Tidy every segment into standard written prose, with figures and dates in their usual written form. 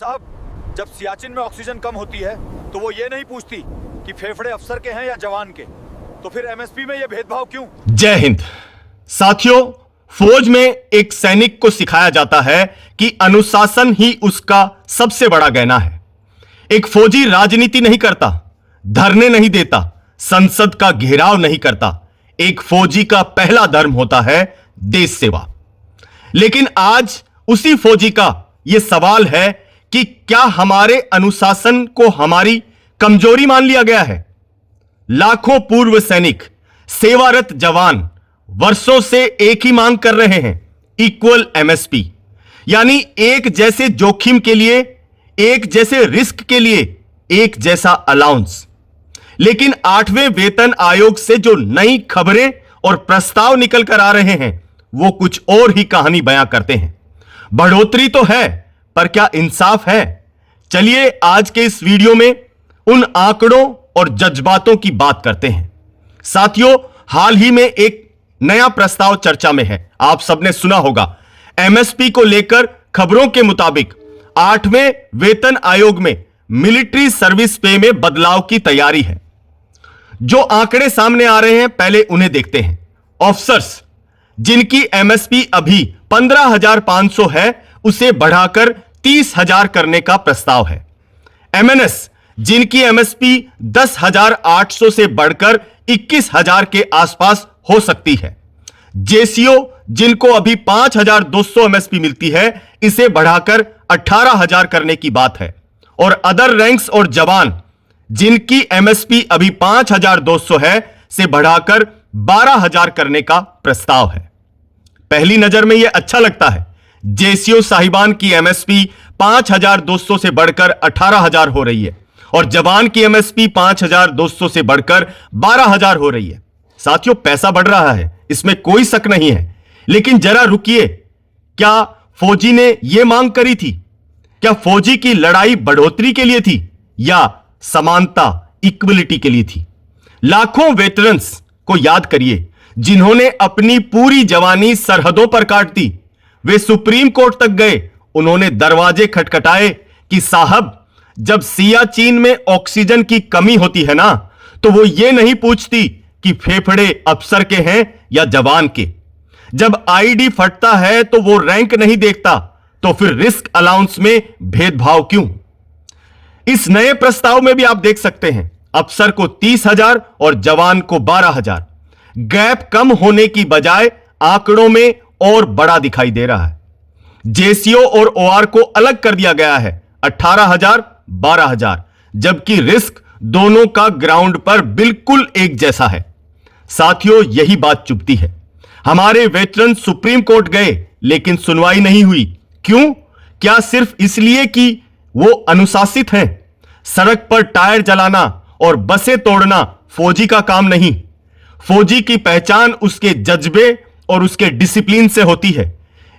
साहब, जब सियाचिन में ऑक्सीजन कम होती है तो वो ये नहीं पूछती कि फेफड़े अफसर के हैं या जवान के, तो फिर एमएसपी में ये भेदभाव क्यों? जय हिंद साथियों, फौज में एक सैनिक को सिखाया जाता है कि अनुशासन ही उसका सबसे बड़ा गहना है। एक फौजी राजनीति नहीं करता, धरने नहीं देता, संसद का घेराव नहीं करता। एक फौजी का पहला धर्म होता है देश सेवा। लेकिन आज उसी फौजी का यह सवाल है कि क्या हमारे अनुशासन को हमारी कमजोरी मान लिया गया है? लाखों पूर्व सैनिक, सेवारत जवान वर्षों से एक ही मांग कर रहे हैं, इक्वल एमएसपी, यानी एक जैसे जोखिम के लिए, एक जैसे रिस्क के लिए एक जैसा अलाउंस। लेकिन 8वें वेतन आयोग से जो नई खबरें और प्रस्ताव निकल कर आ रहे हैं वो कुछ और ही कहानी बयां करते हैं। बढ़ोतरी तो है, पर क्या इंसाफ है? चलिए आज के इस वीडियो में उन आंकड़ों और जज्बातों की बात करते हैं। साथियों, हाल ही में एक नया प्रस्ताव चर्चा में है, आप सबने सुना होगा। एमएसपी को लेकर खबरों के मुताबिक 8वें वेतन आयोग में मिलिट्री सर्विस पे में बदलाव की तैयारी है। जो आंकड़े सामने आ रहे हैं पहले उन्हें देखते हैं। ऑफिसर्स जिनकी एमएसपी अभी 15,500 है, उसे बढ़ाकर 30,000 करने का प्रस्ताव है। एमएनएस जिनकी एमएसपी 10,800 से बढ़कर 21,000 के आसपास हो सकती है। जेसीओ जिनको अभी 5,200 एमएसपी मिलती है, इसे बढ़ाकर 18,000 करने की बात है। और अदर रैंक्स और जवान जिनकी एमएसपी अभी 5,200 है, से बढ़ाकर 12,000 करने का प्रस्ताव है। पहली नजर में यह अच्छा लगता है। जेसीओ साहिबान की एमएसपी 5,200 से बढ़कर 18,000 हो रही है और जवान की एमएसपी 5,200 से बढ़कर 12,000 हो रही है। साथियों, पैसा बढ़ रहा है, इसमें कोई शक नहीं है। लेकिन जरा रुकिए, क्या फौजी ने यह मांग करी थी? क्या फौजी की लड़ाई बढ़ोतरी के लिए थी या समानता, इक्वलिटी के लिए थी? लाखों वेटरन्स को याद करिए जिन्होंने अपनी पूरी जवानी सरहदों पर काट दी। वे सुप्रीम कोर्ट तक गए, उन्होंने दरवाजे खटखटाए कि साहब, जब सियाचिन में ऑक्सीजन की कमी होती है ना, तो वो ये नहीं पूछती कि फेफड़े अफसर के हैं या जवान के। जब आईडी फटता है तो वो रैंक नहीं देखता, तो फिर रिस्क अलाउंस में भेदभाव क्यों? इस नए प्रस्ताव में भी आप देख सकते हैं, अफसर को 30,000 और जवान को 12,000। गैप कम होने की बजाय आंकड़ों में और बड़ा दिखाई दे रहा है। जेसीओ और ओआर को अलग कर दिया गया है, 18,000, 12,000, जबकि रिस्क दोनों का ग्राउंड पर बिल्कुल एक जैसा है। साथियों, यही बात चुभती है। हमारे वेटरन सुप्रीम कोर्ट गए लेकिन सुनवाई नहीं हुई। क्यों? क्या सिर्फ इसलिए कि वो अनुशासित हैं? सड़क पर टायर जलाना और बसें तोड़ना फौजी का काम नहीं। फौजी की पहचान उसके जज्बे और उसके डिसिप्लिन से होती है।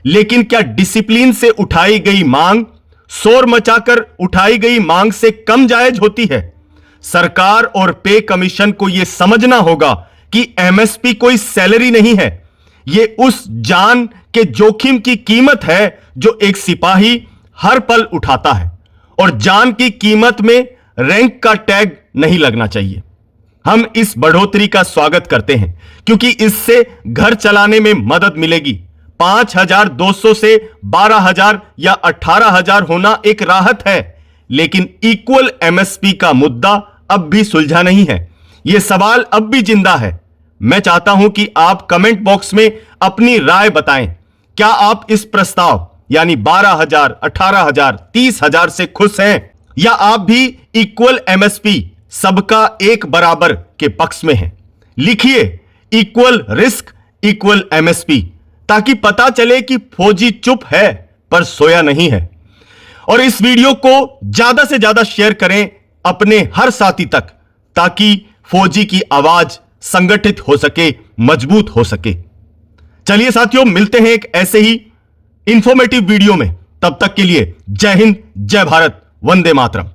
लेकिन क्या डिसिप्लिन से उठाई गई मांग शोर मचाकर उठाई गई मांग से कम जायज होती है? सरकार और पे कमीशन को यह समझना होगा कि एमएसपी कोई सैलरी नहीं है, यह उस जान के जोखिम की कीमत है जो एक सिपाही हर पल उठाता है। और जान की कीमत में रैंक का टैग नहीं लगना चाहिए। हम इस बढ़ोतरी का स्वागत करते हैं क्योंकि इससे घर चलाने में मदद मिलेगी। 5,200 से 12,000 या 18,000 होना एक राहत है, लेकिन इक्वल एमएसपी का मुद्दा अब भी सुलझा नहीं है। यह सवाल अब भी जिंदा है। मैं चाहता हूं कि आप कमेंट बॉक्स में अपनी राय बताएं। क्या आप इस प्रस्ताव यानी 12,000, 18,000, 30,000 से खुश हैं, या आप भी इक्वल एमएसपी सबका एक बराबर के पक्ष में हैं? लिखिए इक्वल रिस्क, इक्वल एमएसपी, ताकि पता चले कि फौजी चुप है पर सोया नहीं है। और इस वीडियो को ज्यादा से ज्यादा शेयर करें अपने हर साथी तक, ताकि फौजी की आवाज संगठित हो सके, मजबूत हो सके। चलिए साथियों, मिलते हैं एक ऐसे ही इंफॉर्मेटिव वीडियो में। तब तक के लिए जय हिंद, जय भारत, वंदे मातरम।